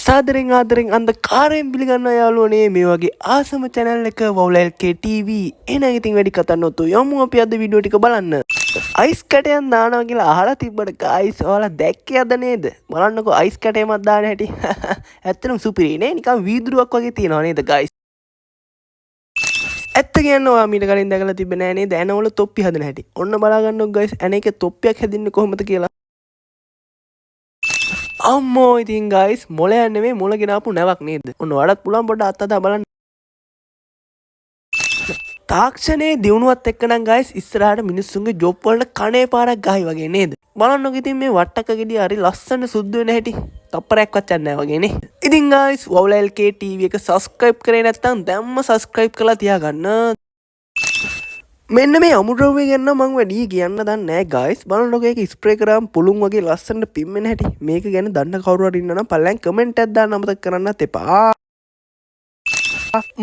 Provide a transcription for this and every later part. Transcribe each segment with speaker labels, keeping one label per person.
Speaker 1: සාදරෙන් ආදරෙන් අන්ධකාරයෙන් පිළිගන්නවා යාළුවනේ මේ වගේ ආසම channel එක WowLK TV. එහෙනම් ඉතින් වැඩි කතා නොතු යමු අපි අද වීඩියෝ ටික බලන්න. අයිස් කැටයක් දානවා කියලා අහලා තිබ්බට guys ඔයාලා දැක්කේ අද නේද? බලන්නකෝ අයිස් කැටයක්ම දාන හැටි. ඇත්තටම සුපිරි නේ නිකන් වීදුරුවක් වගේ තියෙනවා නේද guys? ඇත්ත කියන්න ඔයා මීට කලින් දැකලා තිබ්බේ නෑ නේද? ඇනවල තොප්පි හදන හැටි. ඔන්න බලා ගන්නකො guys ඇන එකේ තොප්පියක් හැදින්නේ කොහොමද කියලා. අම්මෝ ඉතින් guys මොලයක් නෙමෙයි මොල ගෙනාපු නැවක් නේද? ඔන්න ඔයාලත් පුළුවන් පොඩ්ඩක් අත්අදා බලන්න. තාක්ෂණයේ දියුණුවත් එක්ක නම් guys ඉස්සරහට මිනිස්සුන්ගේ ජොබ් වලට කණේ පාරක් ගහයි වගේ නේද? බලන්නකො ඉතින් මේ වට්ටක ගෙඩිය හරි ලස්සන සුදු වෙන හැටි. තප්පරයක්වත් යන්නේ නැහැ වගේ නේ. ඉතින් guys WowLK TV එක subscribe කරේ නැත්නම් දැම්ම subscribe කරලා තියාගන්න. මෙන්න මේ අමුද්‍රව්‍ය ගැන මම වැඩි කියන්න දන්නේ නැහැ guys. බලන්නකො ඒක ස්ප්‍රේ කරාම පුළුන් වගේ ලස්සනට පිම්මෙන හැටි. මේක ගැන දන්න කවුරු හරි ඉන්නවා නම් පල්ලෙන් කමෙන්ට් එකක් දාන්න අමතක කරන්නත් එපා.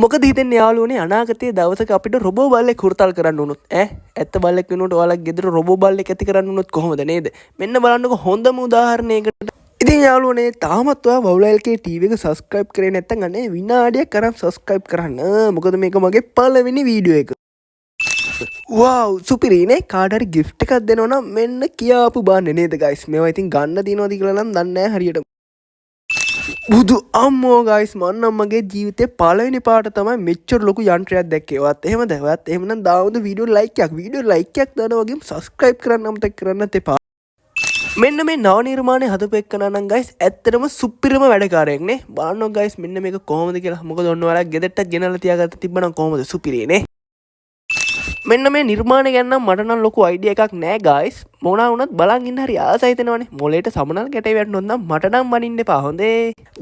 Speaker 1: මොකද හිතන්නේ යාළුවනේ අනාගතයේ දවසක අපිට රොබෝ බල්ලෙක් හුරතල් කරන්න උනොත් ඇත්ත බල්ලෙක් වෙනුවට ඔයාලගේ ගෙදර රොබෝ බල්ලෙක් ඇති කරන්න උනොත් කොහොමද නේද? මෙන්න බලන්නකො හොඳම උදාහරණයකට. ඉතින් යාළුවනේ තාමත් ඔයා WowLK TV එක subscribe කරේ නැත්නම් අනේ විනාඩියක් කරන් subscribe කරන්න. මොකද මේක මගේ පළවෙනි වීඩියෝ එක. wow සුපිරිනේ කාට හරි gift එකක් දෙනවා නම් මෙන්න කියාපු බාන්නේ නේද guys මේවා ඉතින් ගන්න දිනවද කියලා නම් දන්නේ නැහැ හරියට බුදු අම්මෝ guys මම නම් මගේ ජීවිතේ පළවෙනි පාට තමයි මෙච්චර ලොකු යන්ත්‍රයක් දැක්කේ. ඔයත් එහෙමද? ඔයත් එහෙමනම් දාවුද වීඩියෝ like එකක් දානවා වගේම subscribe කරන්න අමතක කරන්නත් එපා. මෙන්න මේ නව නිර්මාණය හදපු එක්කනා නම් guys ඇත්තටම සුපිරිම වැඩකාරයෙක් නේ. බලන්න guys මෙන්න මේක කොහොමද කියලා. මොකද ඔන්න ඔයාලා ගෙදරට ගෙනල්ලා තියාගත්ත තිබ්බනම් කොහොමද සුපිරිනේ. මෙන්න මේ නිර්මාණය ගැන නම් මට නම් ලොකු අයිඩියා එකක් නෑ guys. මොනවා වුණත් බලන් ඉන්න හරි ආසයි හිතෙනවනේ. මොලේට සමනල් ගැටේ වැටුනොත් නම් මට නම් මනින්න එපා හොඳේ.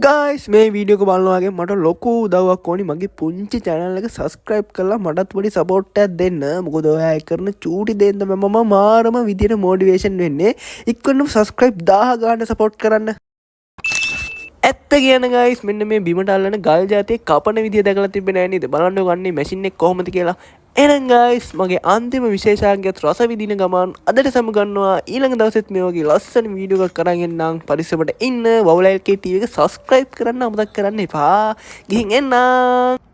Speaker 1: guys මේ වීඩියෝ එක බලනවා වගේ මට ලොකු උදව්වක් ඕනි. මගේ පුංචි channel එක subscribe කරලා මටත් පොඩි support එකක් දෙන්න. මොකද ඔයා කරන චූටි දෙන්න මම මාරම විදියට motivation වෙන්නේ. ඉක්කොන්නම subscribe 1000 ගාන support කරන්න. ඇත්ත කියන guys මෙන්න මේ බිමට අල්ලන ගල් జాතියේ කපන විදිය දැකලා තිබ්බේ නෑ නේද? බලන්න ගන්නේ මැෂින් එක කොහොමද කියලා. එහෙනම් guys මගේ අන්තිම විශේෂාංගයත් රස විදින ගමන් අදට සමගන්නවා ඊළඟ දවසෙත් මේ වගේ ලස්සන වීඩියෝ එකක් කරන් එන්නම්. පරිස්සමට ඉන්න WowLK TV එක subscribe කරන්න අමතක කරන්න එපා. ගිහින් එන්නම්.